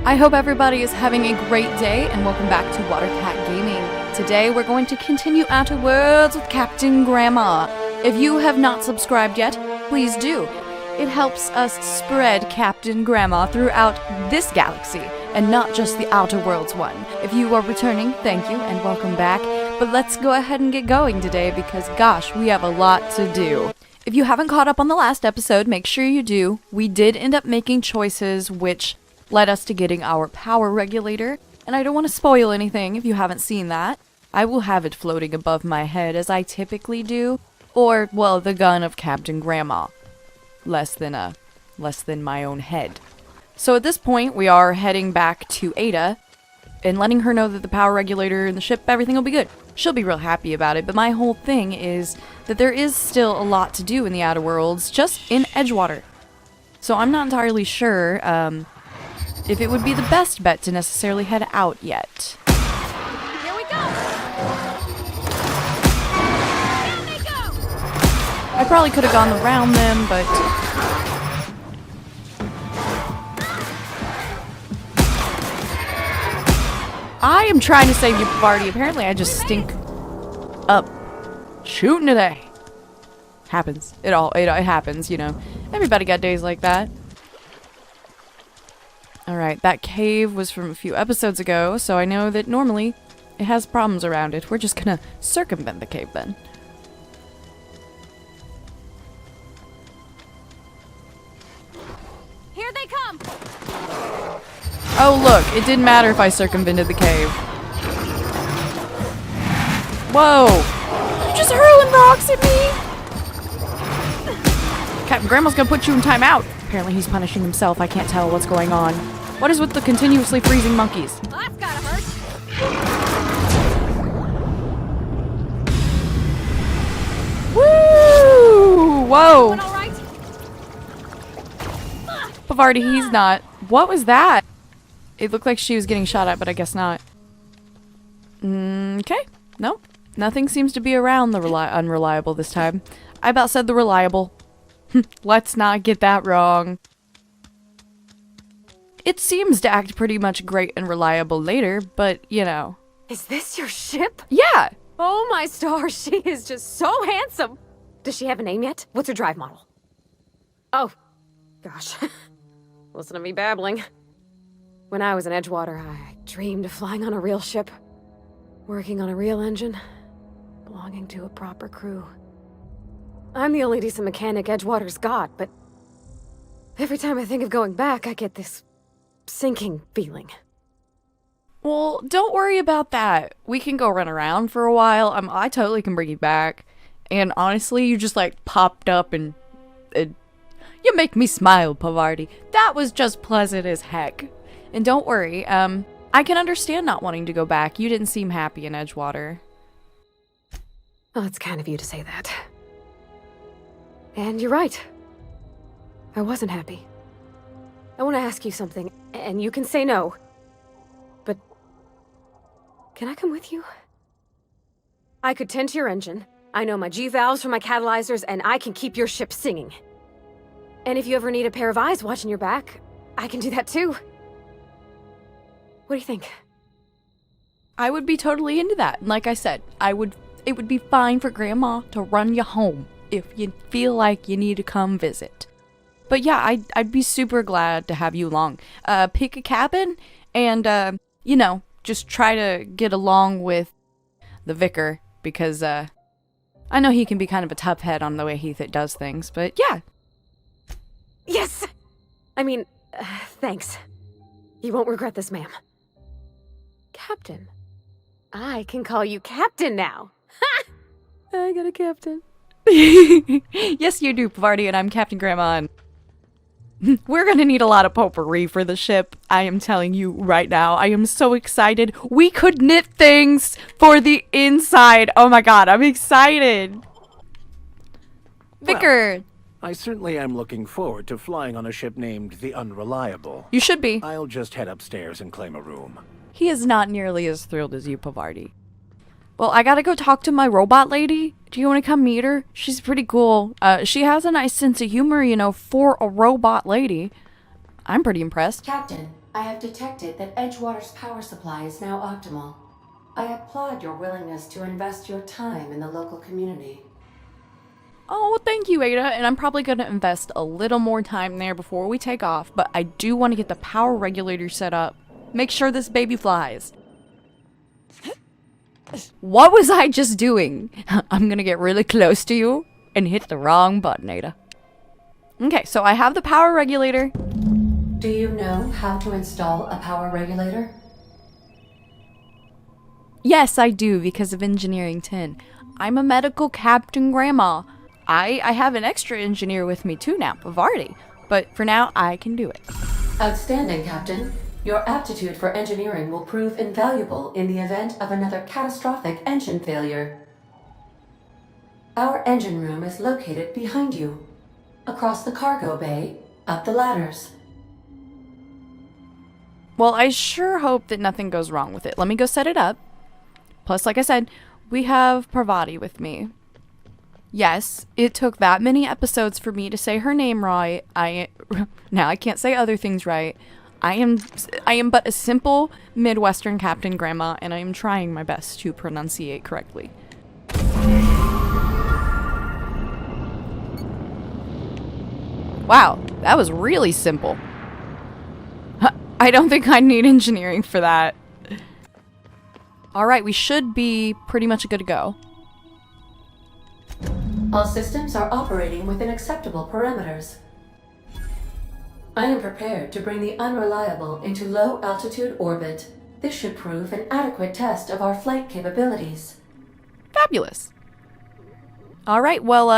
I hope everybody is having a great day, and welcome back to Watercat Gaming. Today we're going to continue Outer Worlds with Captain Grandma. If you have not subscribed yet, please do. It helps us spread Captain Grandma throughout this galaxy, and not just the Outer Worlds one. If you are returning, thank you and welcome back. But let's go ahead and get going today because gosh, we have a lot to do. If you haven't caught up on the last episode, make sure you do. We did end up making choices which led us to getting our power regulator, and I don't want to spoil anything if you haven't seen that. I will have it floating above my head as I typically do, or, well, the gun of Captain Grandma. Less than my own head. So at this point, we are heading back to Ada, and letting her know that the power regulator and the ship, everything will be good. She'll be real happy about it, but my whole thing is that there is still a lot to do in the Outer Worlds, just in Edgewater. So I'm not entirely sure, if it would be the best bet to necessarily head out yet. Here we go! Here they go! I probably could have gone around them, but I am trying to save you, Parvati. Apparently I just stink up shooting today. Happens. It happens, you know. Everybody got days like that. Alright, that cave was from a few episodes ago, so I know that normally it has problems around it. We're just gonna circumvent the cave then. Here they come! Oh look, it didn't matter if I circumvented the cave. Whoa! You're just hurling rocks at me! Captain Grandma's gonna put you in timeout. Apparently he's punishing himself. I can't tell what's going on. What is with the continuously freezing monkeys? Well, that's gotta hurt. Woo! Whoa! Doing all right? Parvati, he's not. What was that? It looked like she was getting shot at, but I guess not. Okay. Nope. Nothing seems to be around the unreliable this time. I about said the reliable. Let's not get that wrong. It seems to act pretty much great and reliable later, but, you know. Is this your ship? Yeah! Oh my stars, she is just so handsome! Does she have a name yet? What's her drive model? Oh, gosh. Listen to me babbling. When I was in Edgewater, I dreamed of flying on a real ship, working on a real engine, belonging to a proper crew. I'm the only decent mechanic Edgewater's got, but every time I think of going back, I get this sinking feeling. Well, don't worry about that. We can go run around for a while. I totally can bring you back. And honestly, you just like popped up and you make me smile, Parvati. That was just pleasant as heck. And don't worry, I can understand not wanting to go back. You didn't seem happy in Edgewater. Well, it's kind of you to say that. And you're right. I wasn't happy. I want to ask you something, and you can say no. But can I come with you? I could tend to your engine. I know my G-valves from my catalyzers, and I can keep your ship singing. And if you ever need a pair of eyes watching your back, I can do that too. What do you think? I would be totally into that. And like I said, it would be fine for Grandma to run you home if you feel like you need to come visit. But yeah, I'd be super glad to have you along. Pick a cabin and, you know, just try to get along with the Vicar because, I know he can be kind of a tough head on the way he does things, but yeah. Yes! I mean, thanks. You won't regret this, ma'am. Captain. I can call you Captain now. Ha! I got a captain. Yes, you do, Parvati, and I'm Captain Grandma. And we're gonna need a lot of potpourri for the ship. I am telling you right now. I am so excited. We could knit things for the inside. Oh my god, I'm excited. Vicar. Well, I certainly am looking forward to flying on a ship named the Unreliable. You should be. I'll just head upstairs and claim a room. He is not nearly as thrilled as you, Parvati. Well, I gotta go talk to my robot lady. Do you want to come meet her? She's pretty cool. She has a nice sense of humor, you know, for a robot lady. I'm pretty impressed. Captain, I have detected that Edgewater's power supply is now optimal. I applaud your willingness to invest your time in the local community. Oh, thank you, Ada. And I'm probably going to invest a little more time there before we take off, but I do want to get the power regulator set up. Make sure this baby flies. What was I just doing? I'm going to get really close to you and hit the wrong button, Ada. Okay, so I have the power regulator. Do you know how to install a power regulator? Yes, I do, because of Engineering 10. I'm a medical captain grandma. I have an extra engineer with me too now, Parvati. But for now, I can do it. Outstanding, Captain. Your aptitude for engineering will prove invaluable in the event of another catastrophic engine failure. Our engine room is located behind you. Across the cargo bay, up the ladders. Well, I sure hope that nothing goes wrong with it. Let me go set it up. Plus, like I said, we have Parvati with me. Yes, it took that many episodes for me to say her name right. Now I can't say other things right. I am but a simple Midwestern captain grandma, and I am trying my best to pronunciate correctly. Wow, that was really simple. I don't think I need engineering for that. Alright, we should be pretty much good to go. All systems are operating within acceptable parameters. I am prepared to bring the Unreliable into low-altitude orbit. This should prove an adequate test of our flight capabilities. Fabulous. Alright, well,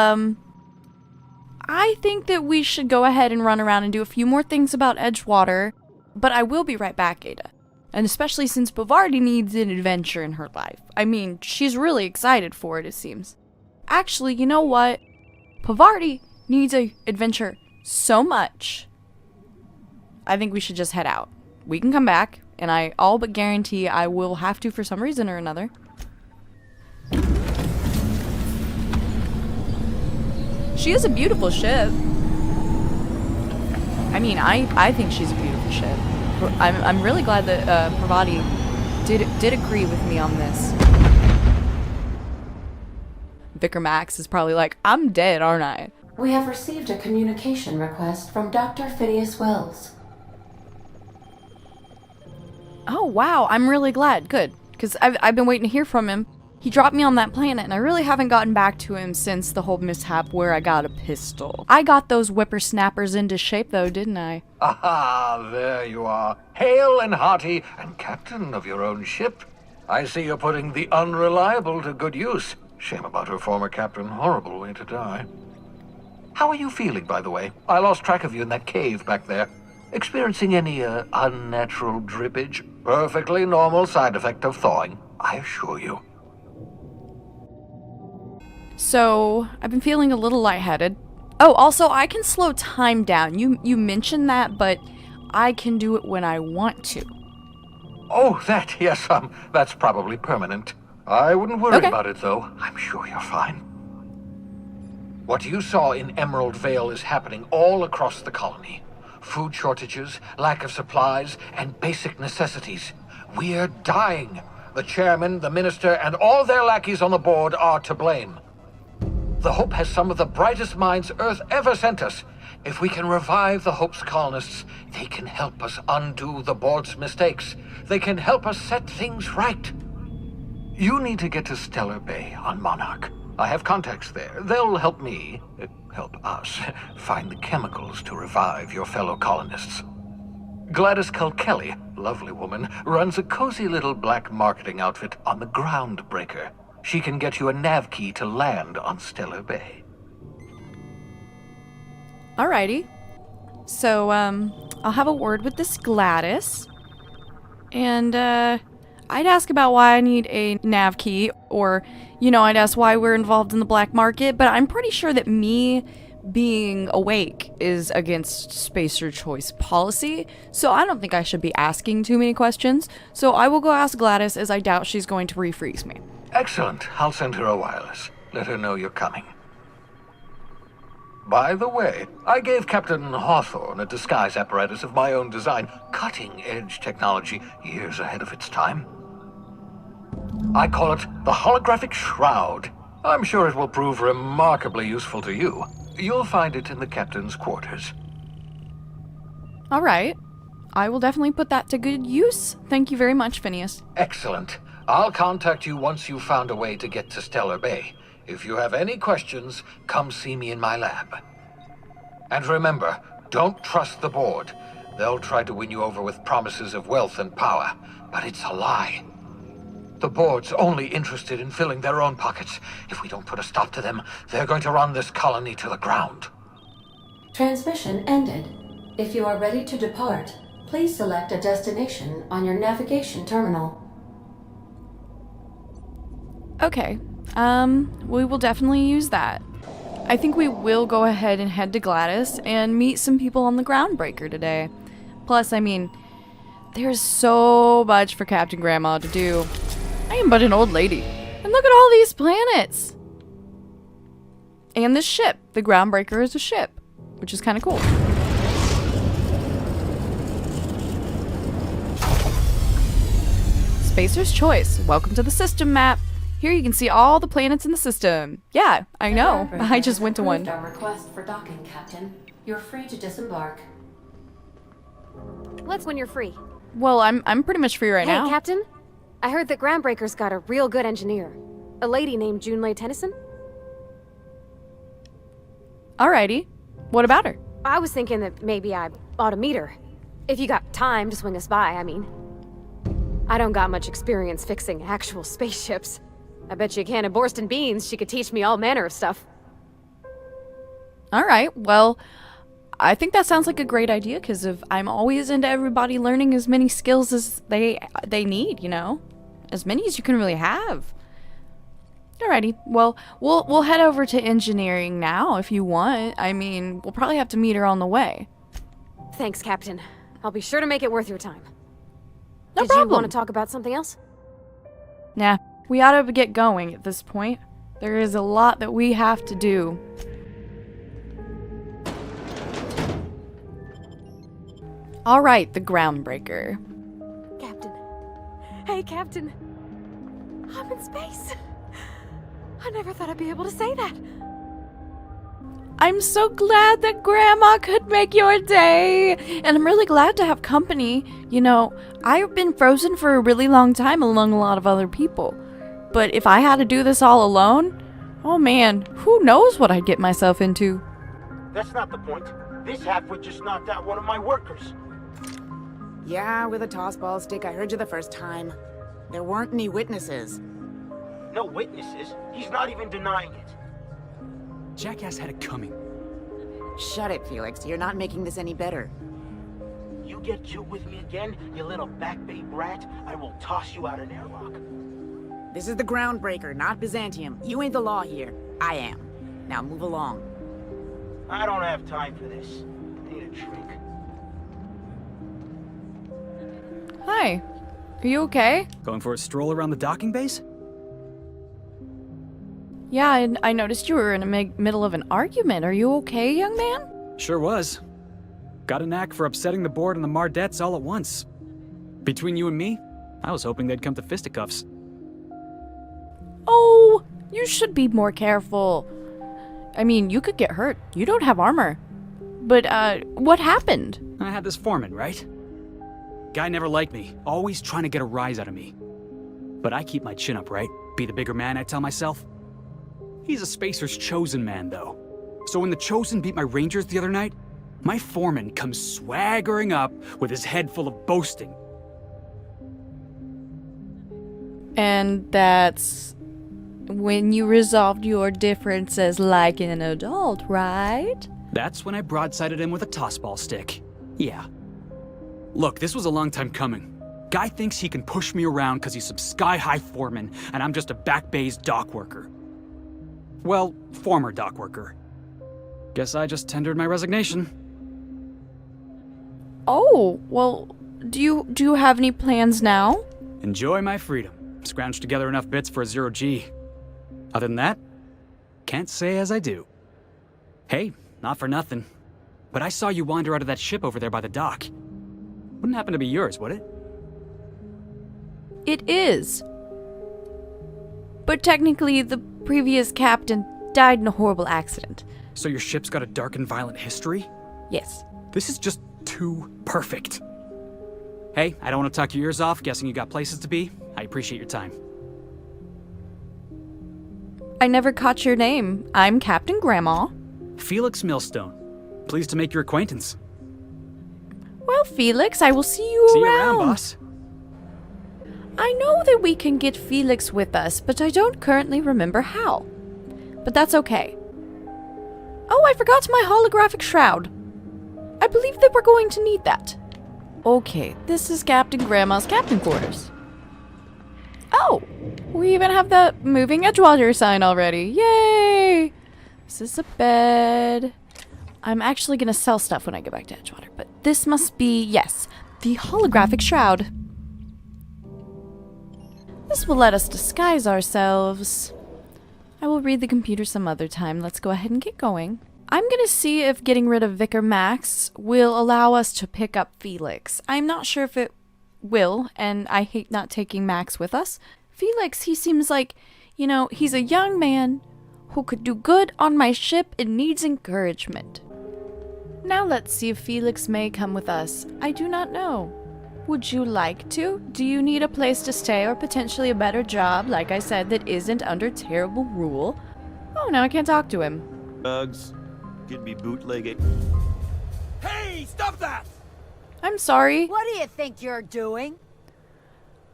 I think that we should go ahead and run around and do a few more things about Edgewater, but I will be right back, Ada. And especially since Parvati needs an adventure in her life. I mean, she's really excited for it, it seems. Actually, you know what? Parvati needs an adventure so much. I think we should just head out. We can come back, and I all but guarantee I will have to for some reason or another. She is a beautiful ship. I mean, I think she's a beautiful ship. I'm really glad that Parvati did agree with me on this. Vicar Max is probably like, I'm dead, aren't I? We have received a communication request from Dr. Phineas Wells. Oh, wow, I'm really glad. Good. Because I've been waiting to hear from him. He dropped me on that planet, and I really haven't gotten back to him since the whole mishap where I got a pistol. I got those whippersnappers into shape, though, didn't I? Aha, there you are. Hale and hearty, and captain of your own ship. I see you're putting the Unreliable to good use. Shame about her former captain. Horrible way to die. How are you feeling, by the way? I lost track of you in that cave back there. Experiencing any, unnatural drippage? Perfectly normal side effect of thawing, I assure you. So, I've been feeling a little lightheaded. Oh, also, I can slow time down. You mentioned that, but I can do it when I want to. Oh, that, yes, that's probably permanent. I wouldn't worry Okay. about it, though. I'm sure you're fine. What you saw in Emerald Vale is happening all across the colony. Food shortages, lack of supplies, and basic necessities. We're dying. The chairman, the minister, and all their lackeys on the board are to blame. The Hope has some of the brightest minds Earth ever sent us. If we can revive the Hope's colonists, they can help us undo the board's mistakes. They can help us set things right. You need to get to Stellar Bay on Monarch. I have contacts there. They'll help me, help us, find the chemicals to revive your fellow colonists. Gladys Kelly, lovely woman, runs a cozy little black marketing outfit on the Groundbreaker. She can get you a nav key to land on Stellar Bay. Alrighty. So, I'll have a word with this Gladys. And, I'd ask about why I need a nav key, or, I'd ask why we're involved in the black market, but I'm pretty sure that me being awake is against Spacer Choice policy, so I don't think I should be asking too many questions, so I will go ask Gladys, as I doubt she's going to refreeze me. Excellent. I'll send her a wireless. Let her know you're coming. By the way, I gave Captain Hawthorne a disguise apparatus of my own design, cutting-edge technology years ahead of its time. I call it the Holographic Shroud. I'm sure it will prove remarkably useful to you. You'll find it in the captain's quarters. All right. I will definitely put that to good use. Thank you very much, Phineas. Excellent. I'll contact you once you've found a way to get to Stellar Bay. If you have any questions, come see me in my lab. And remember, don't trust the board. They'll try to win you over with promises of wealth and power, but it's a lie. The board's only interested in filling their own pockets. If we don't put a stop to them, they're going to run this colony to the ground. Transmission ended. If you are ready to depart, please select a destination on your navigation terminal. Okay. We will definitely use that. I think we will go ahead and head to Gladys and meet some people on the Groundbreaker today. Plus, I mean, there's so much for Captain Grandma to do. I am but an old lady. And look at all these planets! And this ship. The Groundbreaker is a ship, which is kind of cool. Spacer's Choice. Welcome to the system map. Here you can see all the planets in the system. Yeah, I know. I just went to one. Our request for docking, Captain. You're free to disembark. Let's when you're free. Well, I'm pretty much free right Hey, now. Captain. I heard that Groundbreaker's got a real good engineer. A lady named Junlei Tennyson? Alrighty. What about her? I was thinking that maybe I ought to meet her. If you got time to swing us by, I mean. I don't got much experience fixing actual spaceships. I bet you a can of Borston beans she could teach me all manner of stuff. Alright, well, I think that sounds like a great idea, because I'm always into everybody learning as many skills as they need, you know? As many as you can really have. Alrighty, well, we'll head over to engineering now if you want. I mean, we'll probably have to meet her on the way. Thanks, Captain. I'll be sure to make it worth your time. No Did problem. you want to talk about something else? Nah, we ought to get going at this point. There is a lot that we have to do. Alright, the Groundbreaker. Captain. Hey, Captain. I'm in space. I never thought I'd be able to say that. I'm so glad that Grandma could make your day. And I'm really glad to have company. You know, I've been frozen for a really long time along a lot of other people. But if I had to do this all alone, oh man, who knows what I'd get myself into. That's not the point. This halfwit just knocked out one of my workers. Yeah, with a tossball stick, I heard you the first time. There weren't any witnesses. No witnesses. He's not even denying it. Jackass had it coming. Shut it, Felix. You're not making this any better. You get cute with me again, you little Back Bay brat, I will toss you out an airlock. This is the Groundbreaker, not Byzantium. You ain't the law here. I am. Now move along. I don't have time for this. I need a drink. Hi, are you okay? Going for a stroll around the docking base? Yeah, and I noticed you were in the middle of an argument. Are you okay, young man? Sure was. Got a knack for upsetting the board and the Mardettes all at once. Between you and me, I was hoping they'd come to fisticuffs. Oh, you should be more careful. I mean, you could get hurt. You don't have armor. But, what happened? I had this foreman, right? Guy never liked me, always trying to get a rise out of me. But I keep my chin up, right? Be the bigger man, I tell myself. He's a Spacer's chosen man, though. So when the Chosen beat my Rangers the other night, my foreman comes swaggering up with his head full of boasting. And that's when you resolved your differences like an adult, right? That's when I broadsided him with a tossball stick. Yeah. Look, this was a long time coming. Guy thinks he can push me around because he's some sky-high foreman, and I'm just a back bay's dock worker. Well, former dock worker. Guess I just tendered my resignation. Oh, well, do you have any plans now? Enjoy my freedom. Scrounged together enough bits for a 0G. Other than that, can't say as I do. Hey, not for nothing. But I saw you wander out of that ship over there by the dock. Wouldn't happen to be yours, would it? It is. But technically, the previous captain died in a horrible accident. So your ship's got a dark and violent history? Yes. This is just too perfect. Hey, I don't want to talk your ears off, guessing you got places to be. I appreciate your time. I never caught your name. I'm Captain Grandma. Felix Millstone. Pleased to make your acquaintance. Well, Felix, I will see you See you around. around, boss. I know that we can get Felix with us, but I don't currently remember how. But that's okay. Oh, I forgot my holographic shroud. I believe that we're going to need that. Okay, this is Captain Grandma's captain quarters. Oh, we even have the moving Edgewater sign already. Yay! This is a bed. I'm actually gonna sell stuff when I get back to Edgewater, but this must be, yes, the holographic shroud. This will let us disguise ourselves. I will read the computer some other time. Let's go ahead and get going. I'm gonna see if getting rid of Vicar Max will allow us to pick up Felix. I'm not sure if it will, and I hate not taking Max with us. Felix, he seems like, he's a young man who could do good on my ship and needs encouragement. Now let's see if Felix may come with us. I do not know. Would you like to? Do you need a place to stay or potentially a better job, like I said, that isn't under terrible rule? Oh, now I can't talk to him. Bugs. Could be bootlegging. Hey, stop that! I'm sorry. What do you think you're doing?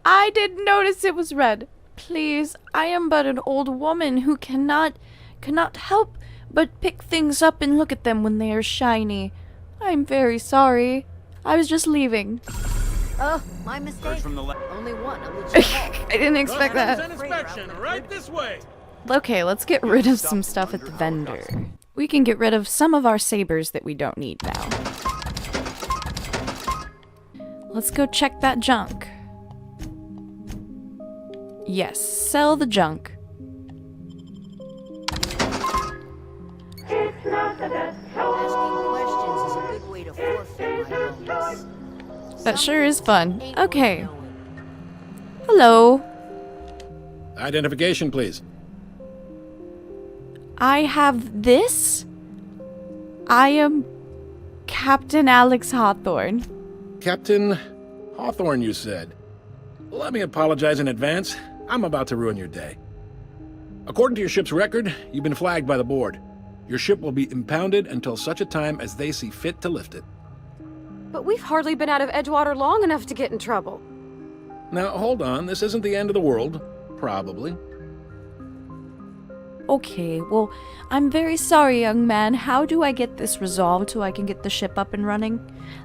I didn't notice it was red. Please, I am but an old woman who cannot help but pick things up and look at them when they are shiny. I'm very sorry. I was just leaving. Oh, my mistake. From the Only one. A legit call. I didn't expect that. Inspection, right this way. Okay, let's get rid of some stuff at the vendor. We can get rid of some of our sabers that we don't need now. Let's go check that junk. Yes, sell the junk. Asking questions is a good way to forfeit my bonus. That sure is fun. Okay. Hello. Identification, please. I have this. I am Captain Alex Hawthorne. Captain Hawthorne, you said. Let me apologize in advance. I'm about to ruin your day. According to your ship's record, you've been flagged by the board. Your ship will be impounded until such a time as they see fit to lift it. But we've hardly been out of Edgewater long enough to get in trouble. Now, hold on. This isn't the end of the world. Probably. Okay, well, I'm very sorry, young man. How do I get this resolved so I can get the ship up and running?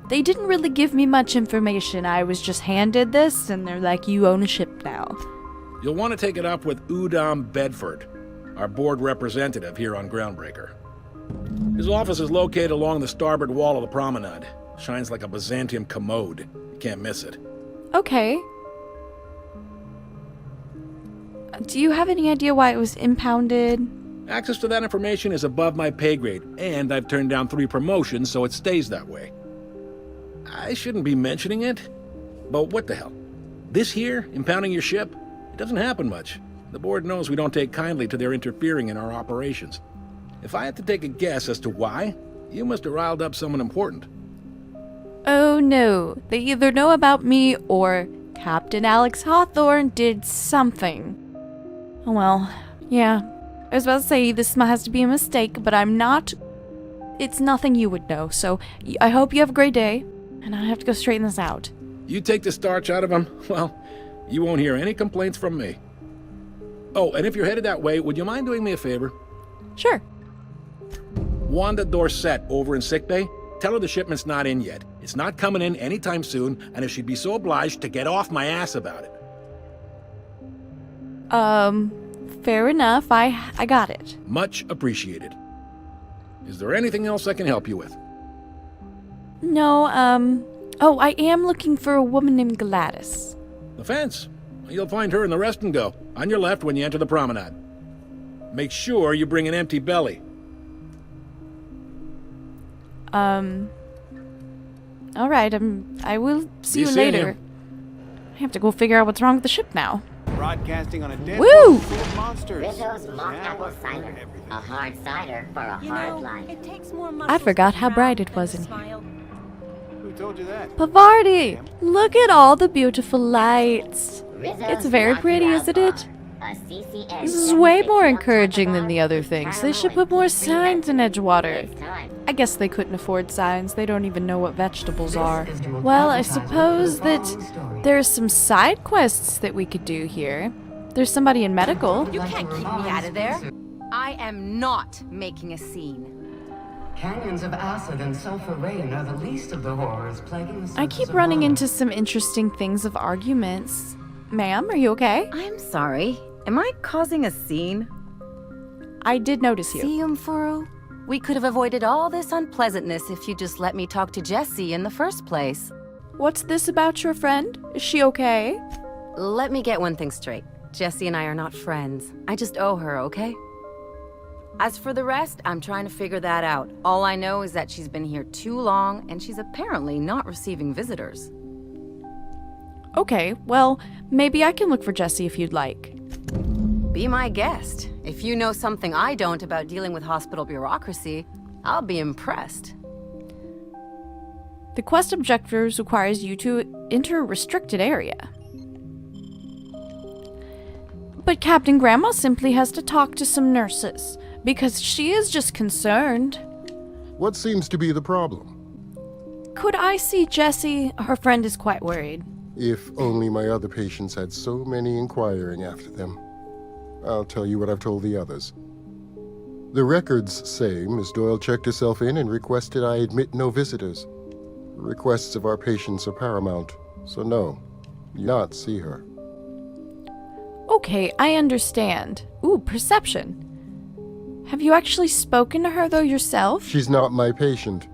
They didn't really give me much information. I was just handed this, and they're like, you own a ship now. You'll want to take it up with Udom Bedford, our board representative here on Groundbreaker. His office is located along the starboard wall of the promenade. Shines like a Byzantium commode. You can't miss it. Okay. Do you have any idea why it was impounded? Access to that information is above my pay grade, and I've turned down 3 promotions, so it stays that way. I shouldn't be mentioning it, but what the hell? This here, impounding your ship? It doesn't happen much. The board knows we don't take kindly to their interfering in our operations. If I had to take a guess as to why, you must have riled up someone important. Oh no, they either know about me or Captain Alex Hawthorne did something. Oh well, yeah. I was about to say this has to be a mistake, but I'm not. It's nothing you would know, so I hope you have a great day, and I have to go straighten this out. You take the starch out of them, well, you won't hear any complaints from me. Oh, and if you're headed that way, would you mind doing me a favor? Sure. Wanda Dorset over in sickbay, tell her the shipment's not in yet. It's not coming in anytime soon, and if she'd be so obliged to get off my ass about it. Fair enough. I got it. Much appreciated. Is there anything else I can help you with? No, oh, I am looking for a woman named Gladys. The fence. You'll find her in the rest and go, on your left when you enter the promenade. Make sure you bring an empty belly. Alright, I will see you seeing later. I have to go figure out what's wrong with the ship now. Broadcasting on a dead Woo! full of monsters. Rizzo's mock apple cider. A hard cider for a hard life. It takes more I forgot how bright it was in here. smile. Who told you that? Parvati! Look at all the beautiful lights. Rizzo's It's very pretty, isn't it? A CCN This is way more encouraging than the other things. They should put more signs in Edgewater. I guess they couldn't afford signs. They don't even know what vegetables are. Well, I suppose that there's some side quests that we could do here. There's somebody in medical. You can't keep me out of there. I am not making a scene. Canyons of acid and sulfur rain are the least of the horrors plaguing the I keep running into some interesting things of arguments. Ma'am, are you okay? I'm sorry. Am I causing a scene? I did notice you. See, Furu? We could have avoided all this unpleasantness if you just let me talk to Jessie in the first place. What's this about your friend? Is she okay? Let me get one thing straight. Jessie and I are not friends. I just owe her, okay? As for the rest, I'm trying to figure that out. All I know is that she's been here too long, and she's apparently not receiving visitors. Okay, well, maybe I can look for Jessie if you'd like. Be my guest. If you know something I don't about dealing with hospital bureaucracy, I'll be impressed. The quest objectives requires you to enter a restricted area. But Captain Grandma simply has to talk to some nurses, because she is just concerned. What seems to be the problem? Could I see Jessie? Her friend is quite worried. If only my other patients had so many inquiring after them. I'll tell you what I've told the others. The records say Miss Doyle checked herself in and requested I admit no visitors. The requests of our patients are paramount, so no, you not see her. Okay, I understand. Ooh, perception. Have you actually spoken to her, though, yourself? She's not my patient.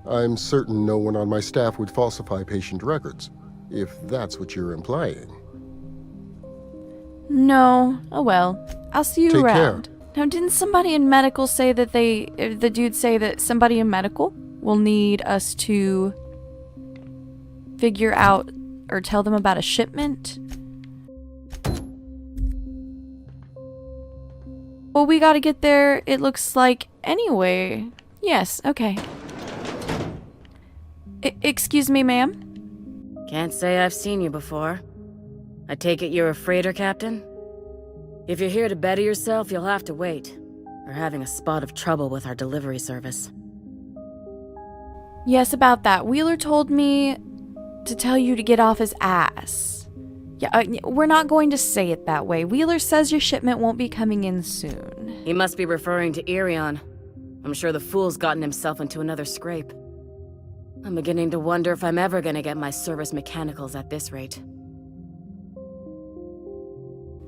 I'm certain no one on my staff would falsify patient records, if that's what you're implying. No. Oh well. I'll see you Take around. care. Now, didn't somebody in medical say that the dude say that somebody in medical will need us to figure out or tell them about a shipment? Well, we gotta get there, it looks like, anyway. Yes, okay. Excuse me, ma'am? Can't say I've seen you before. I take it you're a freighter captain? If you're here to better yourself, you'll have to wait. We're having a spot of trouble with our delivery service. Yes, about that. Wheeler told me to tell you to get off his ass. Yeah, we're not going to say it that way. Wheeler says your shipment won't be coming in soon. He must be referring to Irion. I'm sure the fool's gotten himself into another scrape. I'm beginning to wonder if I'm ever gonna get my service mechanicals at this rate.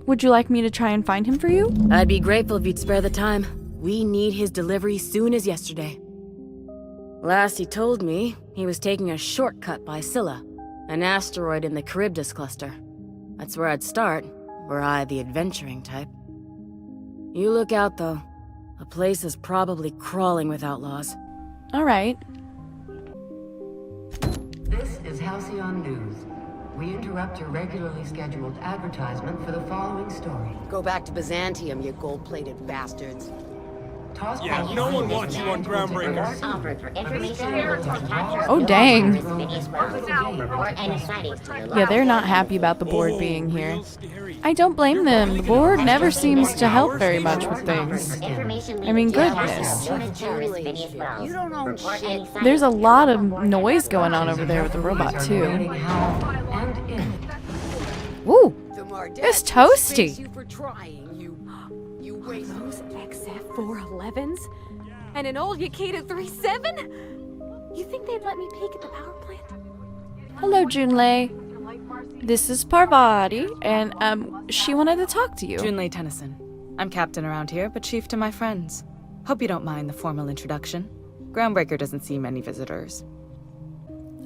Would you like me to try and find him for you? I'd be grateful if you'd spare the time. We need his delivery soon as yesterday. Last he told me, he was taking a shortcut by Scylla, an asteroid in the Charybdis cluster. That's where I'd start, were I the adventuring type. You look out, though. The place is probably crawling with outlaws. All right. This is Halcyon News. We interrupt your regularly scheduled advertisement for the following story. Go back to Byzantium, you gold-plated bastards. Yeah, no one wants you on Groundbreakers. Oh, dang. Yeah, Yeah, they're not happy about the board being here. I don't blame them. The board never seems to help very much with things. I mean, goodness. You don't own shit. There's a lot of noise going on over there with the robot, too. Ooh, it's toasty. You for trying, you waste. Those XF411s? And an old Yakita 37? You think they'd let me peek at the power plant? Hello, Junlei. This is Parvati, and, she wanted to talk to you. Junlei Tennyson. I'm captain around here, but chief to my friends. Hope you don't mind the formal introduction. Groundbreaker doesn't see many visitors.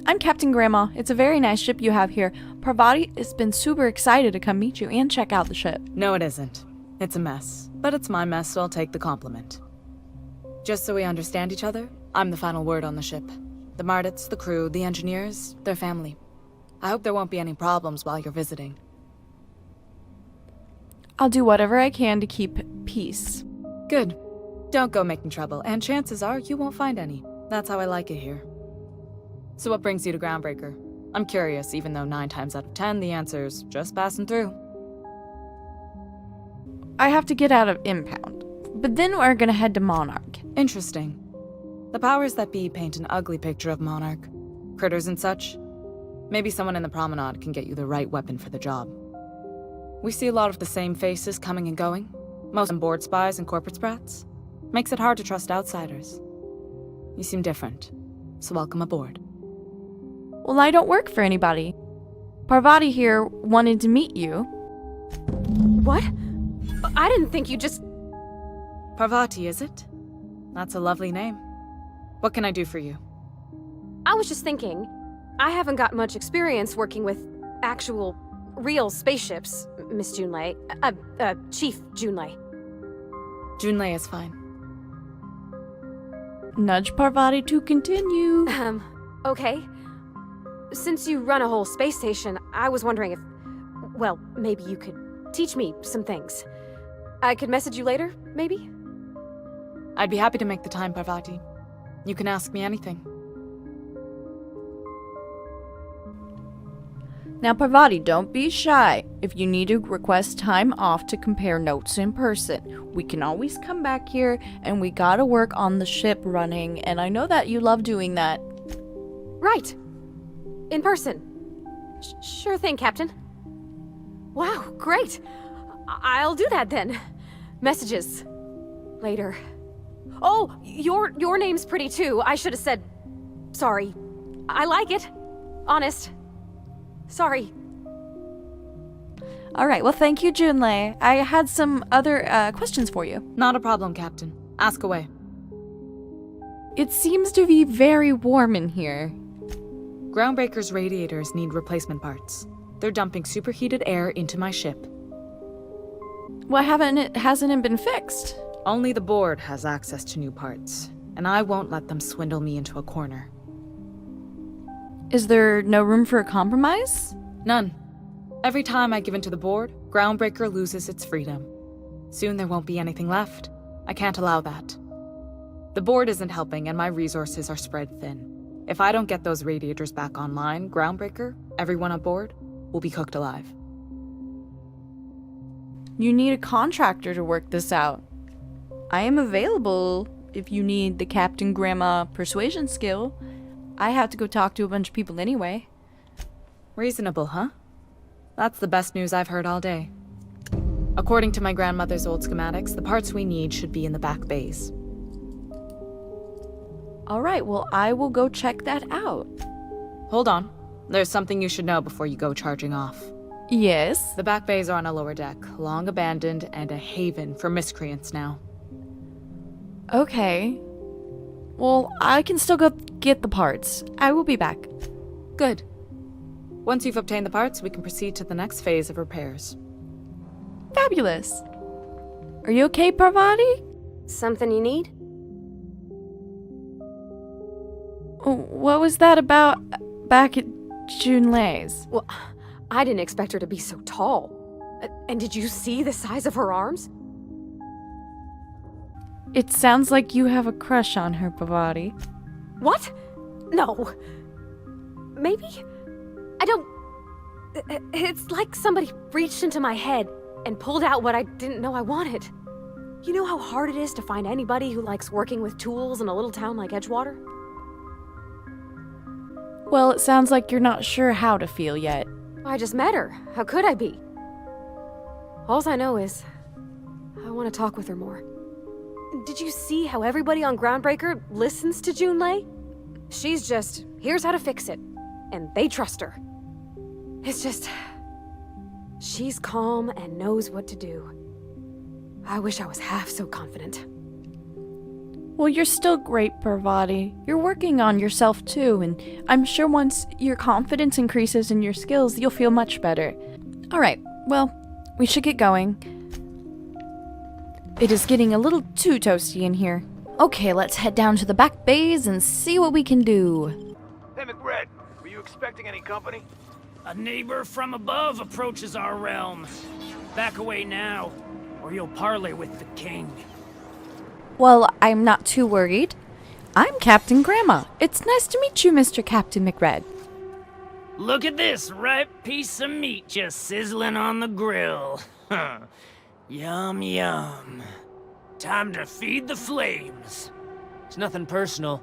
I'm Captain Grandma. It's a very nice ship you have here. Parvati has been super excited to come meet you and check out the ship. No, it isn't. It's a mess. But it's my mess, so I'll take the compliment. Just so we understand each other, I'm the final word on the ship. The Mardits, the crew, the engineers, their family. I hope there won't be any problems while you're visiting. I'll do whatever I can to keep peace. Good. Don't go making trouble, and chances are you won't find any. That's how I like it here. So what brings you to Groundbreaker? I'm curious, even though 9 times out of 10 the answer's just passing through. I have to get out of Impound, but then we're gonna head to Monarch. Interesting. The powers that be paint an ugly picture of Monarch. Critters and such. Maybe someone in the promenade can get you the right weapon for the job. We see a lot of the same faces coming and going. Most on board spies and corporate sprats. Makes it hard to trust outsiders. You seem different, so welcome aboard. Well, I don't work for anybody. Parvati here wanted to meet you. What? I didn't think you just... Parvati, is it? That's a lovely name. What can I do for you? I was just thinking, I haven't got much experience working with actual, real spaceships, Miss Junlei. Chief Junlei. Junlei is fine. Nudge Parvati to continue. Okay. Since you run a whole space station, I was wondering if... Well, maybe you could teach me some things. I could message you later, maybe? I'd be happy to make the time, Parvati. You can ask me anything. Now, Parvati, don't be shy. If you need to request time off to compare notes in person, we can always come back here, and we gotta work on the ship running, and I know that you love doing that. Right. In person. Sure thing, Captain. Wow, great. I'll do that then. Messages. Later. Oh, your name's pretty too. I should have said... Sorry. I like it. Honest. Sorry. Alright, well thank you, Junlei. I had some other questions for you. Not a problem, Captain. Ask away. It seems to be very warm in here. Groundbreaker's radiators need replacement parts. They're dumping superheated air into my ship. Why hasn't it been fixed? Only the board has access to new parts, and I won't let them swindle me into a corner. Is there no room for a compromise? None. Every time I give in to the board, Groundbreaker loses its freedom. Soon there won't be anything left. I can't allow that. The board isn't helping, and my resources are spread thin. If I don't get those radiators back online, Groundbreaker, everyone on board, will be cooked alive. You need a contractor to work this out. I am available if you need the Captain Grandma persuasion skill. I have to go talk to a bunch of people anyway. Reasonable, huh? That's the best news I've heard all day. According to my grandmother's old schematics, the parts we need should be in the back bays. Alright, well I will go check that out. Hold on. There's something you should know before you go charging off. Yes? The back bays are on a lower deck, long abandoned and a haven for miscreants now. Okay. Well, I can still go get the parts. I will be back. Good. Once you've obtained the parts, we can proceed to the next phase of repairs. Fabulous. Are you okay, Parvati? Something you need? What was that about back at Junlei's? Well, I didn't expect her to be so tall. And did you see the size of her arms? It sounds like you have a crush on her, Parvati. What? No. Maybe? I don't... It's like somebody reached into my head and pulled out what I didn't know I wanted. You know how hard it is to find anybody who likes working with tools in a little town like Edgewater? Well, it sounds like you're not sure how to feel yet. I just met her. How could I be? Alls I know is... I want to talk with her more. Did you see how everybody on Groundbreaker listens to Junlei? She's just, here's how to fix it. And they trust her. It's just... She's calm and knows what to do. I wish I was half so confident. Well, you're still great, Parvati. You're working on yourself too, and I'm sure once your confidence increases in your skills, you'll feel much better. Alright, well, we should get going. It is getting a little too toasty in here. Okay, let's head down to the back bays and see what we can do. Hey, McRed, were you expecting any company? A neighbor from above approaches our realm. Back away now, or you'll parley with the king. Well, I'm not too worried. I'm Captain Grandma. It's nice to meet you, Mr. Captain McRed. Look at this ripe piece of meat just sizzling on the grill. Yum, yum. Time to feed the flames. It's nothing personal.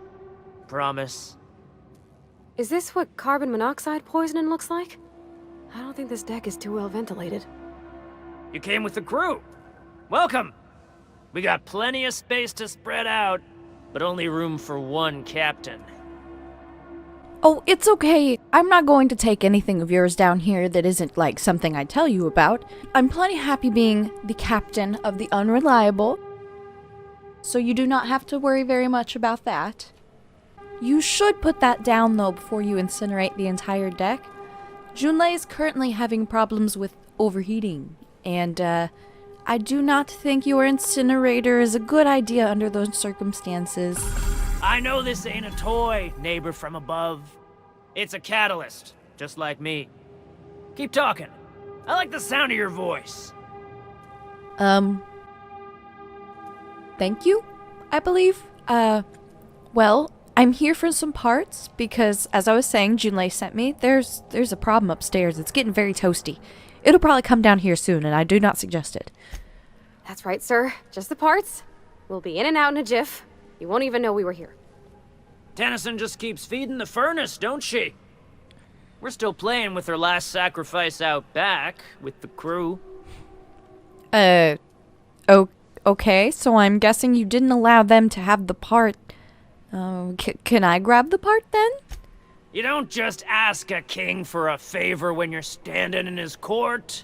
Promise. Is this what carbon monoxide poisoning looks like? I don't think this deck is too well ventilated. You came with the crew. Welcome. We got plenty of space to spread out, but only room for one captain. Oh, it's okay. I'm not going to take anything of yours down here that isn't like something I tell you about. I'm plenty happy being the captain of the Unreliable, so you do not have to worry very much about that. You should put that down though before you incinerate the entire deck. Junlei is currently having problems with overheating, and I do not think your incinerator is a good idea under those circumstances. I know this ain't a toy, neighbor from above. It's a catalyst, just like me. Keep talking. I like the sound of your voice. Thank you, I believe. Well, I'm here for some parts because, as I was saying, Junlei sent me. There's a problem upstairs. It's getting very toasty. It'll probably come down here soon, and I do not suggest it. That's right, sir. Just the parts. We'll be in and out in a jiff. You won't even know we were here. Tennyson just keeps feeding the furnace, don't she? We're still playing with her last sacrifice out back with the crew. Okay, so I'm guessing you didn't allow them to have the part. Can I grab the part then? You don't just ask a king for a favor when you're standing in his court.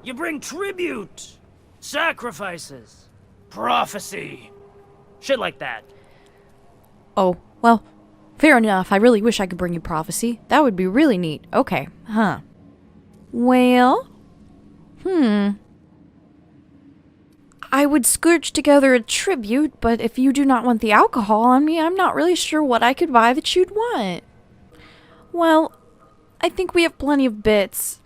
You bring tribute, sacrifices, prophecy, shit like that. Oh, well, fair enough. I really wish I could bring you prophecy. That would be really neat. Okay, huh. Well, I would scourge together a tribute, but if you do not want the alcohol on me, I'm not really sure what I could buy that you'd want. Well, I think we have plenty of bits,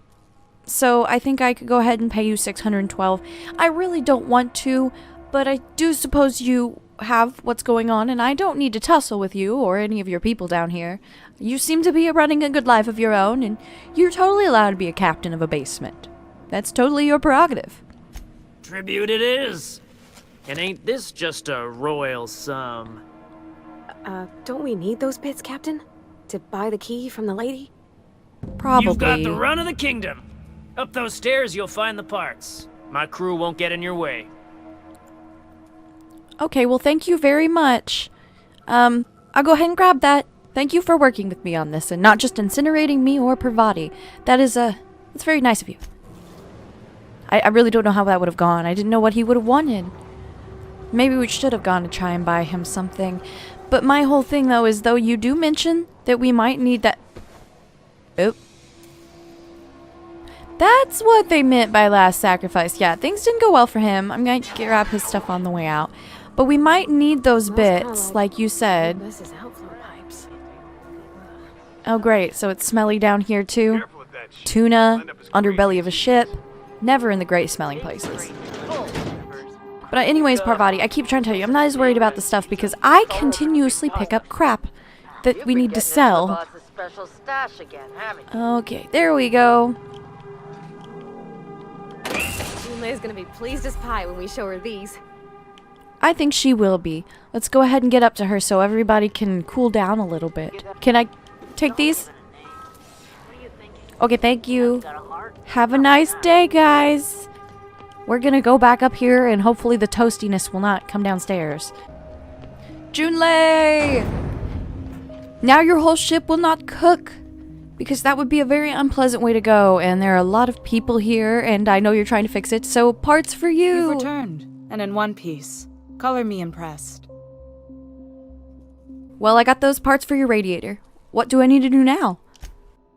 so I think I could go ahead and pay you 612. I really don't want to, but I do suppose you have what's going on, and I don't need to tussle with you or any of your people down here. You seem to be running a good life of your own, and you're totally allowed to be a captain of a basement. That's totally your prerogative. Tribute it is. And ain't this just a royal sum? Don't we need those bits, Captain? To buy the key from the lady? Probably. You've got the run of the kingdom. Up those stairs you'll find the parts. My crew won't get in your way. Okay, well, thank you very much. I'll go ahead and grab that. Thank you for working with me on this and not just incinerating me or Parvati. That's very nice of you. I really don't know how that would have gone. I didn't know what he would have wanted. Maybe we should have gone to try and buy him something. But my whole thing, though, is though you do mention that we might need that... Oh. That's what they meant by last sacrifice. Yeah, things didn't go well for him. I'm going to grab his stuff on the way out. But we might need those bits, like you said. This is outflow pipes. Oh, great. So it's smelly down here, too. Tuna, underbelly of a ship. Never in the great smelling places. But anyways, Parvati, I keep trying to tell you, I'm not as worried about the stuff because I continuously pick up crap that we need to sell. Okay, there we go. Junlei's gonna be pleased as pie when we show her these. I think she will be. Let's go ahead and get up to her so everybody can cool down a little bit. Can I take these? Okay, thank you. Have a nice day, guys. We're gonna go back up here and hopefully the toastiness will not come downstairs. Junlei! Now your whole ship will not cook, because that would be a very unpleasant way to go, and there are a lot of people here, and I know you're trying to fix it, so parts for you! You've returned, and in one piece. Color me impressed. Well, I got those parts for your radiator. What do I need to do now?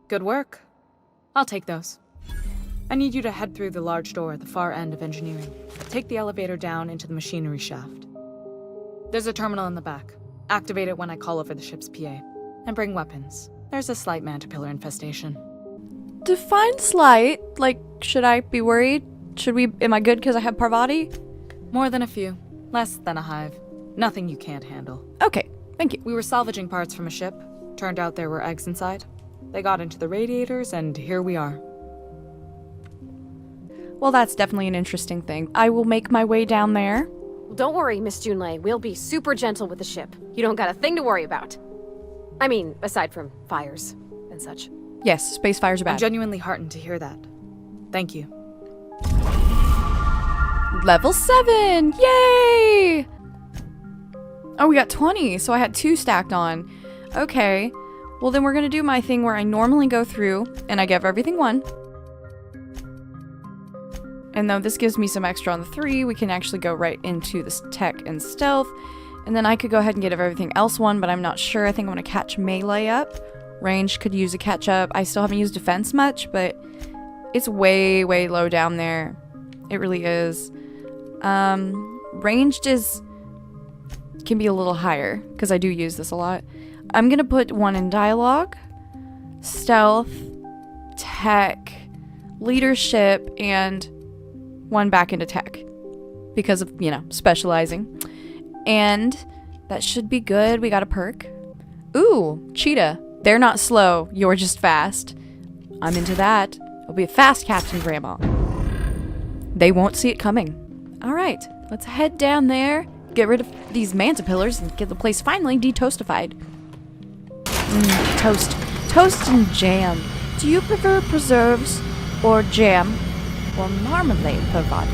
Good work. I'll take those. I need you to head through the large door at the far end of engineering. Take the elevator down into the machinery shaft. There's a terminal in the back. Activate it when I call over the ship's PA. And bring weapons. There's a slight mantipillar infestation. Define slight. Like, should I be worried? Am I good because I have Parvati? More than a few. Less than a hive. Nothing you can't handle. Okay, thank you. We were salvaging parts from a ship. Turned out there were eggs inside. They got into the radiators, and here we are. Well, that's definitely an interesting thing. I will make my way down there. Don't worry, Miss Junlei. We'll be super gentle with the ship. You don't got a thing to worry about. I mean, aside from fires and such. Yes, space fires are bad. I'm genuinely heartened to hear that. Thank you. Level 7! Yay! Oh, we got 20, so I had 2 stacked on. Okay. Well, then we're gonna do my thing where I normally go through, and I give everything 1. And though this gives me some extra on the 3, we can actually go right into this tech and stealth. And then I could go ahead and get everything else 1, but I'm not sure. I think I'm gonna catch melee up. Range could use a catch up. I still haven't used defense much, but it's way, way low down there. It really is. Ranged can be a little higher, because I do use this a lot. I'm gonna put 1 in dialogue, stealth, tech, leadership, and 1 back into tech. Because of, specializing. And that should be good. We got a perk. Ooh, cheetah. They're not slow. You're just fast. I'm into that. I'll be a fast Captain Grandma. They won't see it coming. Alright, let's head down there, get rid of these mantipillars, and get the place finally de-toastified. Toast. Toast and jam. Do you prefer preserves, or jam, or marmalade, Parvati?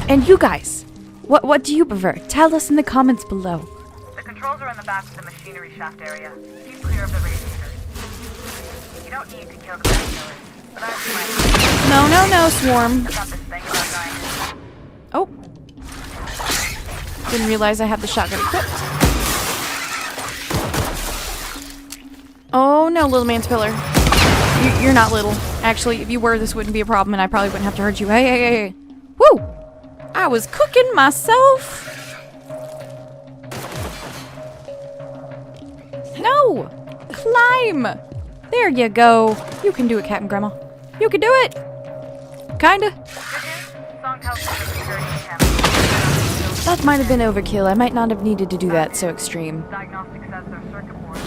And you guys, what do you prefer? Tell us in the comments below. The controls are in the back of the machinery shaft area. Keep clear of the radiators. You don't need to kill the mantipillars, but No, Swarm. I got this thing about dying. Oh. Didn't realize I had the shotgun equipped. Oh no, little mantipillar. You're not little. Actually, if you were, this wouldn't be a problem and I probably wouldn't have to hurt you. Hey. Woo! I was cooking myself. No! Climb! There you go. You can do it, Captain Grandma. You can do it! Kinda. That might have been overkill. I might not have needed to do that so extreme. Diagnostic says they're circuit boards,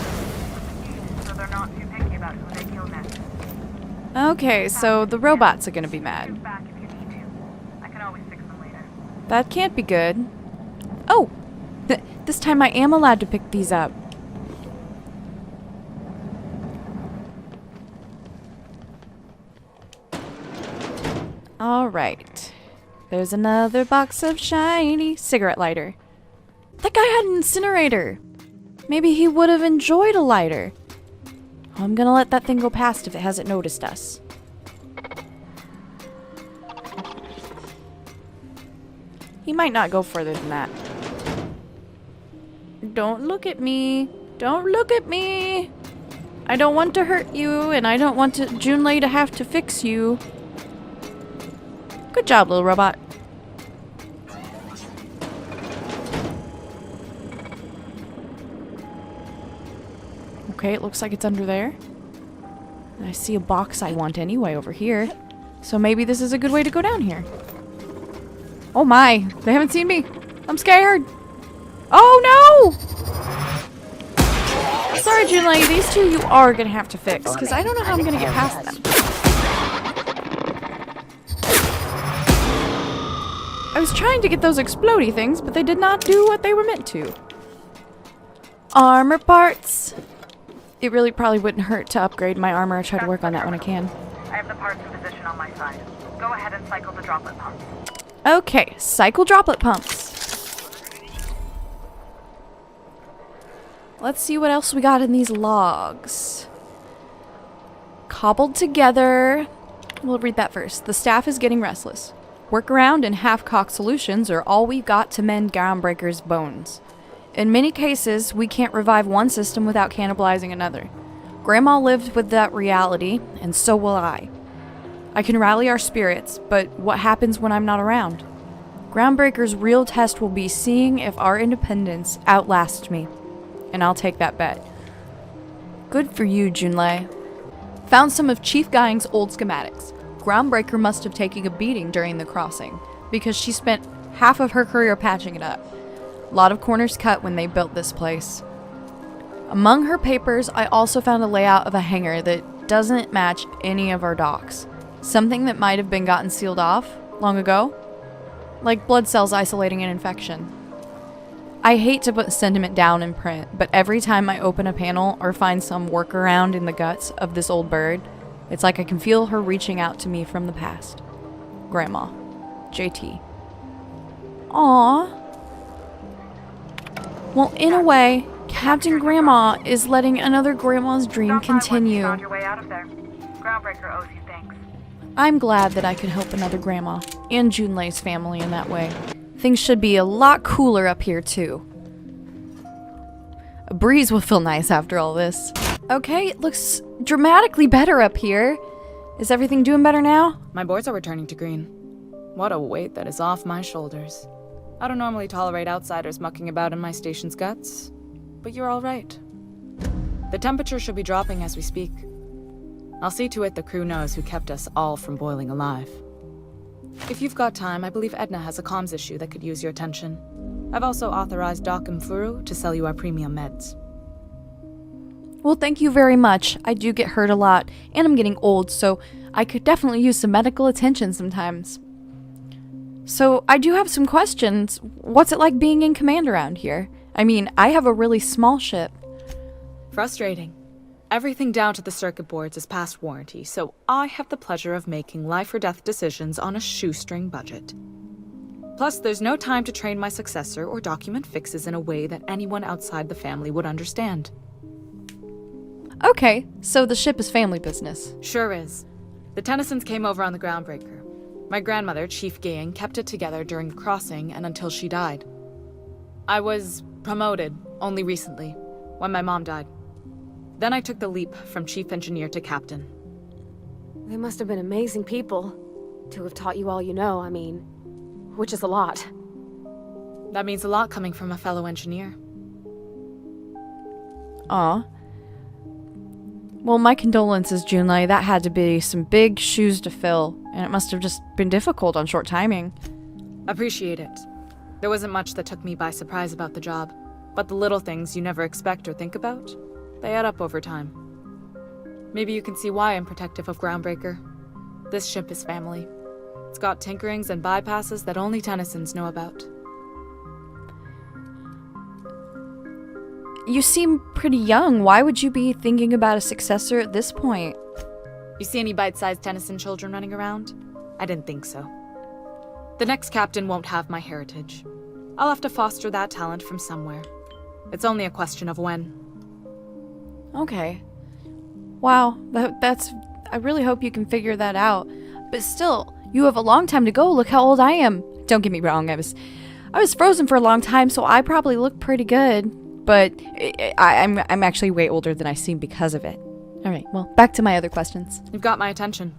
so they're not too picky about who they kill next. Okay, so the robots are gonna be mad. I can always fix them later. That can't be good. Oh! This time I am allowed to pick these up. Alright. There's another box of shiny cigarette lighter. That guy had an incinerator. Maybe he would have enjoyed a lighter. I'm gonna let that thing go past if it hasn't noticed us. He might not go further than that. Don't look at me. Don't look at me. I don't want to hurt you, and I don't want Junlei to have to fix you. Good job, little robot. Okay, it looks like it's under there. And I see a box I want anyway over here. So maybe this is a good way to go down here. Oh my, they haven't seen me. I'm scared. Oh no! Sorry, Junlei, these two you are gonna have to fix, because I don't know how I'm gonna get past them. I was trying to get those explodey things, but they did not do what they were meant to. Armor parts. It really probably wouldn't hurt to upgrade my armor. I try to work on that when I can. I have the parts in position on my side. Go ahead and cycle the droplet pumps. Okay, cycle droplet pumps. Let's see what else we got in these logs. Cobbled together. We'll read that first. The staff is getting restless. Workaround and half-cocked solutions are all we've got to mend Groundbreaker's bones. In many cases, we can't revive one system without cannibalizing another. Grandma lived with that reality, and so will I. I can rally our spirits, but what happens when I'm not around? Groundbreaker's real test will be seeing if our independence outlasts me. And I'll take that bet. Good for you, Junlei. Found some of Chief Guying's old schematics. Groundbreaker must have taken a beating during the crossing, because she spent half of her career patching it up. A lot of corners cut when they built this place. Among her papers, I also found a layout of a hangar that doesn't match any of our docks. Something that might have been gotten sealed off long ago. Like blood cells isolating an infection. I hate to put sentiment down in print, but every time I open a panel or find some workaround in the guts of this old bird, it's like I can feel her reaching out to me from the past. Grandma. JT. Aww. Well, in a way, Captain Grandma is letting another grandma's dream continue. Found your way out of there. Groundbreaker owes you thanks. I'm glad that I could help another grandma, and Junlei's family in that way. Things should be a lot cooler up here, too. A breeze will feel nice after all this. Okay, it looks dramatically better up here. Is everything doing better now? My boards are returning to green. What a weight that is off my shoulders. I don't normally tolerate outsiders mucking about in my station's guts, but you're all right. The temperature should be dropping as we speak. I'll see to it the crew knows who kept us all from boiling alive. If you've got time, I believe Edna has a comms issue that could use your attention. I've also authorized Doc and Furu to sell you our premium meds. Well, thank you very much. I do get hurt a lot, and I'm getting old, so I could definitely use some medical attention sometimes. So, I do have some questions. What's it like being in command around here? I mean, I have a really small ship. Frustrating. Everything down to the circuit boards is past warranty, so I have the pleasure of making life or death decisions on a shoestring budget. Plus, there's no time to train my successor or document fixes in a way that anyone outside the family would understand. Okay, so the ship is family business. Sure is. The Tennysons came over on the Groundbreaker. My grandmother, Chief Guying, kept it together during the crossing and until she died. I was promoted only recently, when my mom died. Then I took the leap from chief engineer to captain. They must have been amazing people to have taught you all you know, I mean, which is a lot. That means a lot coming from a fellow engineer. Aw. Well, my condolences, Junlei. That had to be some big shoes to fill, and it must have just been difficult on short timing. Appreciate it. There wasn't much that took me by surprise about the job, but the little things you never expect or think about, they add up over time. Maybe you can see why I'm protective of Groundbreaker. This ship is family. It's got tinkerings and bypasses that only Tennysons know about. You seem pretty young. Why would you be thinking about a successor at this point? You see any bite-sized Tennyson children running around? I didn't think so. The next captain won't have my heritage. I'll have to foster that talent from somewhere. It's only a question of when. Okay. Wow, that's... I really hope you can figure that out. But still, you have a long time to go. Look how old I am. Don't get me wrong, I was frozen for a long time, so I probably look pretty good. But I'm actually way older than I seem because of it. Alright, well, back to my other questions. You've got my attention.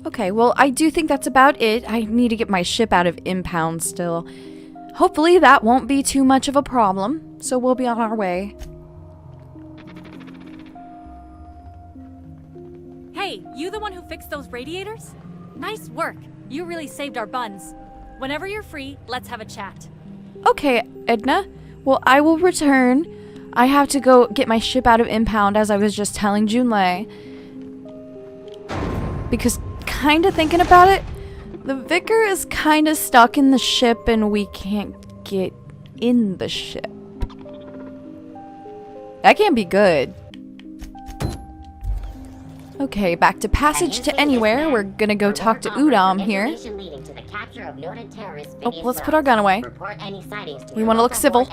Okay, well, I do think that's about it. I need to get my ship out of impound still. Hopefully that won't be too much of a problem, so we'll be on our way. Hey, you the one who fixed those radiators? Nice work. You really saved our buns. Whenever you're free, let's have a chat. Okay, Edna. Well, I will return. I have to go get my ship out of impound, as I was just telling Junlei. Because, kinda thinking about it, the Vicar is kinda stuck in the ship and we can't get in the ship. That can't be good. Okay, back to Passage to Anywhere. We're gonna go talk to Udom here. Oh, let's put our gun away. We want to look civil.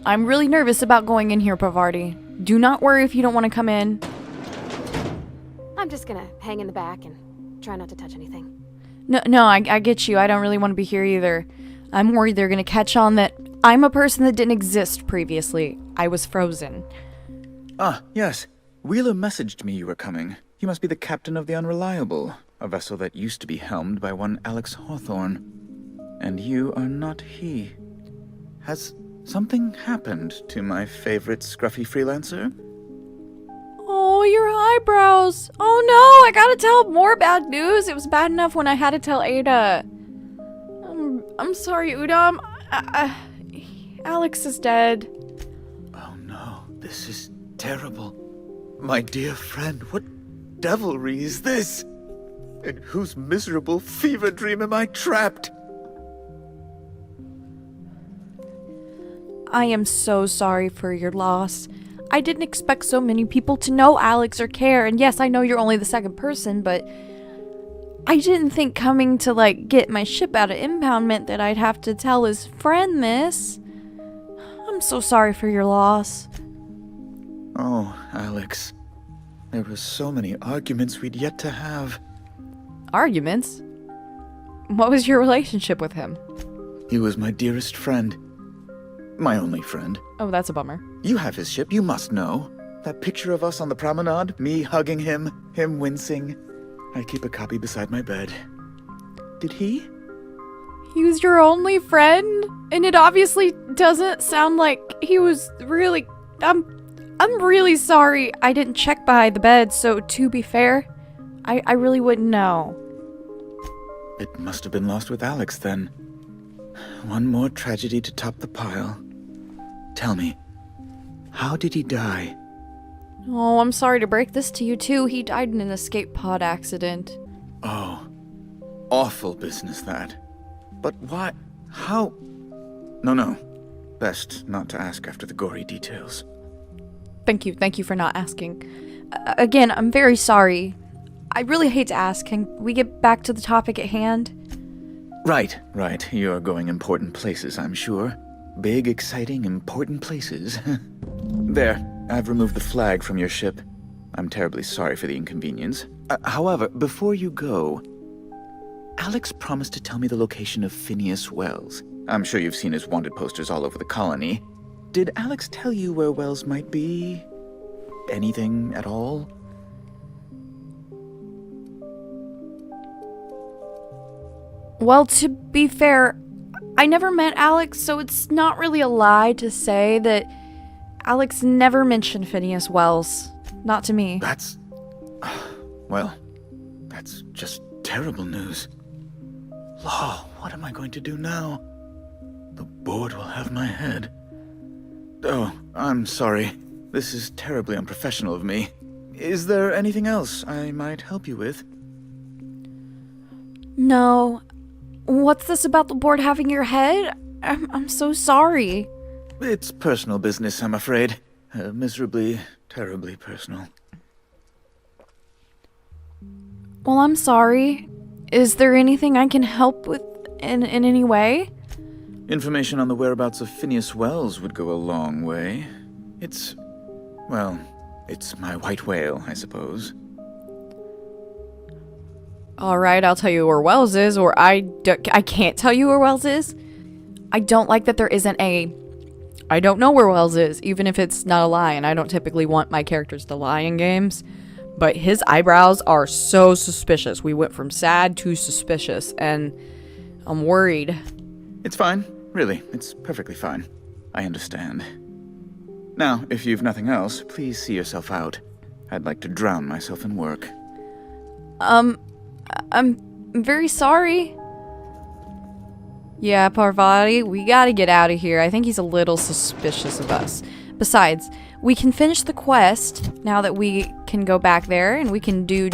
I'm really nervous about going in here, Parvati. Do not worry if you don't want to come in. I'm just gonna hang in the back and try not to touch anything. No, I get you. I don't really want to be here either. I'm worried they're gonna catch on that I'm a person that didn't exist previously. I was frozen. Ah, yes. Wheeler messaged me you were coming. You must be the captain of the Unreliable. a vessel that used to be helmed by one Alex Hawthorne. And you are not he. Has something happened to my favorite scruffy freelancer? Oh, your eyebrows. Oh no, I gotta tell more bad news. It was bad enough when I had to tell Ada. I'm sorry, Udam. Alex is dead. Oh no, this is terrible. My dear friend, what devilry is this? In whose miserable fever dream am I trapped? I am so sorry for your loss. I didn't expect so many people to know Alex or care, and yes, I know you're only the second person, but I didn't think coming to, like, get my ship out of impound meant that I'd have to tell his friend this. I'm so sorry for your loss. Oh, Alex. There were so many arguments we'd yet to have. Arguments? What was your relationship with him? He was my dearest friend. My only friend. Oh, that's a bummer. You have his ship, you must know. That picture of us on the promenade, me hugging him wincing. I keep a copy beside my bed. Did he? He was your only friend? And it obviously doesn't sound like he was really... I'm really sorry I didn't check behind the bed, so to be fair, I really wouldn't know. It must have been lost with Alex then. One more tragedy to top the pile. Tell me, how did he die? Oh, I'm sorry to break this to you too. He died in an escape pod accident. Oh, awful business that. But why? How? No. Best not to ask after the gory details. Thank you for not asking. Again, I'm very sorry. I really hate to ask. Can we get back to the topic at hand? Right. You're going important places, I'm sure. Big, exciting, important places. There, I've removed the flag from your ship. I'm terribly sorry for the inconvenience. However, before you go, Alex promised to tell me the location of Phineas Wells. I'm sure you've seen his wanted posters all over the colony. Did Alex tell you where Wells might be? Anything at all? Well, to be fair, I never met Alex, so it's not really a lie to say that Alex never mentioned Phineas Wells. Not to me. Well, that's just terrible news. Law, what am I going to do now? The board will have my head. Oh, I'm sorry. This is terribly unprofessional of me. Is there anything else I might help you with? No. What's this about the board having your head? I'm so sorry. It's personal business, I'm afraid. Miserably, terribly personal. Well, I'm sorry. Is there anything I can help with in any way? Information on the whereabouts of Phineas Wells would go a long way. It's my white whale, I suppose. Alright, I'll tell you where Wells is, or I can't tell you where Wells is. I don't like that there isn't I don't know where Wells is, even if it's not a lie, and I don't typically want my characters to lie in games. But his eyebrows are so suspicious. We went from sad to suspicious, and I'm worried. It's fine. Really, it's perfectly fine. I understand. Now, if you've nothing else, please see yourself out. I'd like to drown myself in work. I'm very sorry. Yeah, Parvati, we gotta get out of here. I think he's a little suspicious of us. Besides, we can finish the quest now that we can go back there, and we can do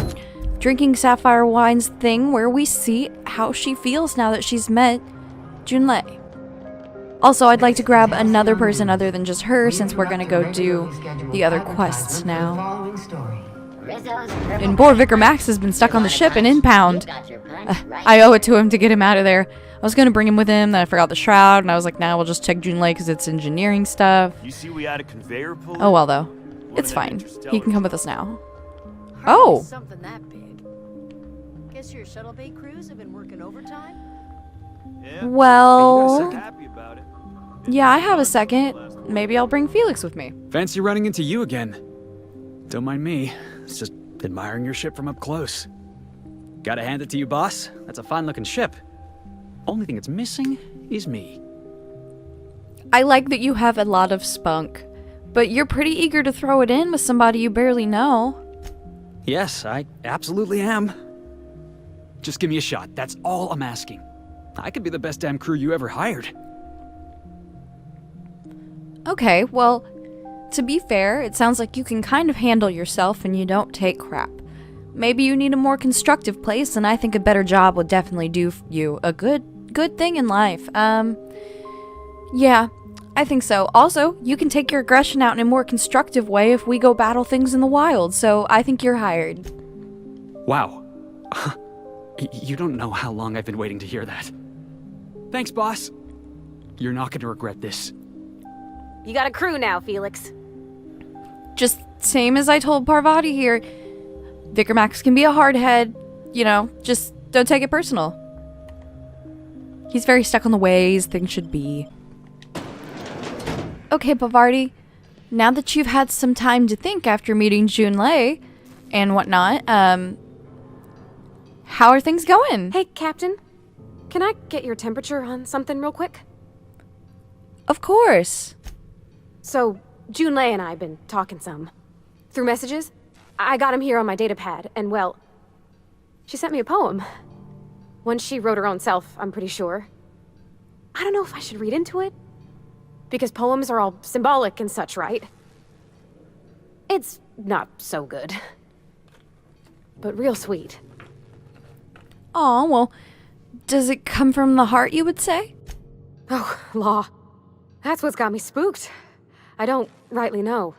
drinking Sapphire Wine's thing where we see how she feels now that she's met Junlei. Also, I'd like to grab another person other than just her, since we're gonna go do the other quests now. And poor Vicar Max has been stuck on the ship in impound. I owe it to him to get him out of there. I was gonna bring him with him, then I forgot the shroud, and I was like, nah, we'll just check Junlei because it's engineering stuff. You see we had a conveyor pulley? Oh well though. It's fine. He can come with us now. Oh! Something that big. Guess your shuttle bay crews have been working overtime? Well... yeah, I have a second. Maybe I'll bring Felix with me. Fancy running into you again. Don't mind me. It's just admiring your ship from up close. Gotta hand it to you, boss. That's a fine-looking ship. Only thing it's missing is me. I like that you have a lot of spunk, but you're pretty eager to throw it in with somebody you barely know. Yes, I absolutely am. Just give me a shot. That's all I'm asking. I could be the best damn crew you ever hired. Okay, well, to be fair, it sounds like you can kind of handle yourself and you don't take crap. Maybe you need a more constructive place, and I think a better job would definitely do you a good thing in life. Yeah, I think so. Also, you can take your aggression out in a more constructive way if we go battle things in the wild, so I think you're hired. Wow. You don't know how long I've been waiting to hear that. Thanks, boss. You're not gonna regret this. You got a crew now, Felix. Just same as I told Parvati here. Vicar Max can be a hardhead. You know, just don't take it personal. He's very stuck on the ways things should be. Okay, Parvati. Now that you've had some time to think after meeting Junlei and whatnot, how are things going? Hey, Captain. Can I get your temperature on something real quick? Of course. So, Junlei and I have been talking some. Through messages. I got him here on my datapad, and well, she sent me a poem. One she wrote her own self, I'm pretty sure. I don't know if I should read into it. Because poems are all symbolic and such, right? It's not so good. But real sweet. Aw, well, does it come from the heart, you would say? Oh, law. That's what's got me spooked. I don't rightly know.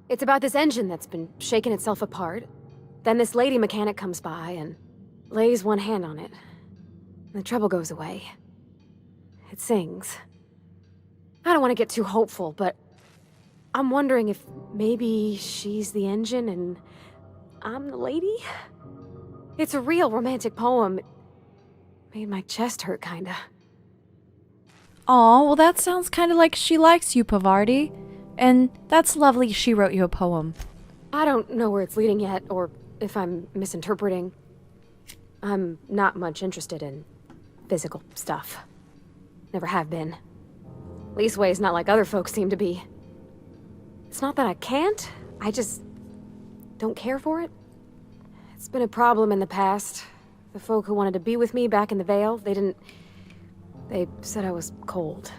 It's about this engine that's been shaking itself apart. Then this lady mechanic comes by and lays one hand on it. And the trouble goes away. It sings. I don't want to get too hopeful, but I'm wondering if maybe she's the engine and I'm the lady? It's a real romantic poem. It made my chest hurt, kinda. Aw, well that sounds kinda like she likes you, Parvati. And that's lovely she wrote you a poem. I don't know where it's leading yet, or if I'm misinterpreting. I'm not much interested in physical stuff. Never have been. Leastways not like other folks seem to be. It's not that I can't, I just don't care for it. It's been a problem in the past. The folk who wanted to be with me back in the Vale, they said I was cold.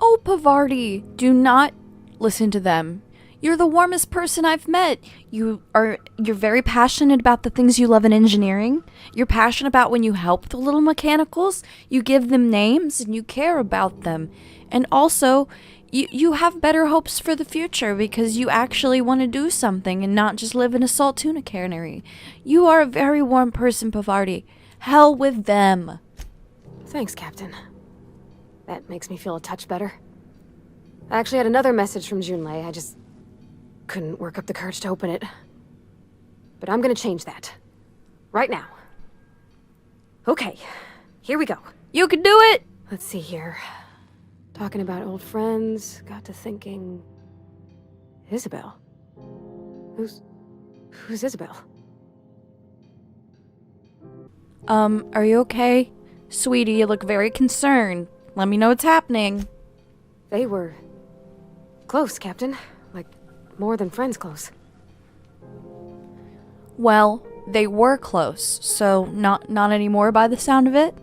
Oh, Parvati, do not listen to them. You're the warmest person I've met. You're very passionate about the things you love in engineering. You're passionate about when you help the little mechanicals. You give them names and you care about them. And also, you have better hopes for the future because you actually want to do something and not just live in a salt tuna cannery. You are a very warm person, Parvati. Hell with them. Thanks, Captain. That makes me feel a touch better. I actually had another message from Junlei. I just couldn't work up the courage to open it. But I'm gonna change that. Right now. Okay, here we go. You can do it! Let's see here. Talking about old friends, got to thinking... Isabel? Who's Isabel? Are you okay? Sweetie, you look very concerned. Let me know what's happening. They were... close, Captain. Like, more than friends close. Well, they were close, so not anymore by the sound of it?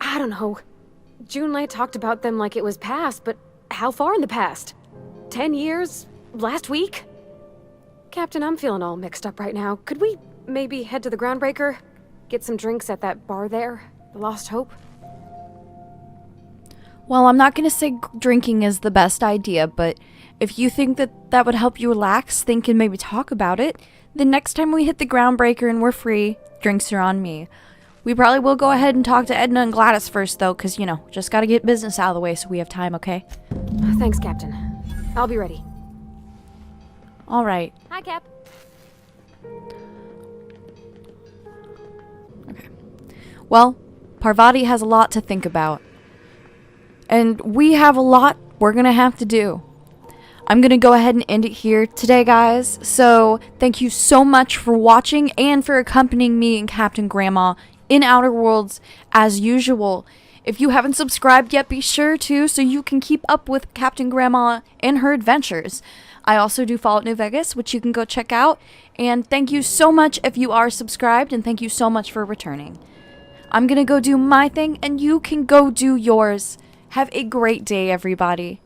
I don't know. Junlei talked about them like it was past, but how far in the past? 10 years? Last week? Captain, I'm feeling all mixed up right now. Could we maybe head to the Groundbreaker? Get some drinks at that bar there? The Lost Hope? Well, I'm not gonna say drinking is the best idea, but if you think that would help you relax, think and maybe talk about it, then next time we hit the Groundbreaker and we're free, drinks are on me. We probably will go ahead and talk to Edna and Gladys first, though, because, you know, just gotta get business out of the way so we have time, okay? Thanks, Captain. I'll be ready. All right. Hi, Cap. Okay. Well, Parvati has a lot to think about. And we have a lot we're gonna have to do. I'm going to go ahead and end it here today, guys. So thank you so much for watching and for accompanying me and Captain Grandma in Outer Worlds as usual. If you haven't subscribed yet, be sure to, so you can keep up with Captain Grandma and her adventures. I also do Fallout New Vegas, which you can go check out. And thank you so much if you are subscribed, and thank you so much for returning. I'm gonna go do my thing, and you can go do yours. Have a great day, everybody.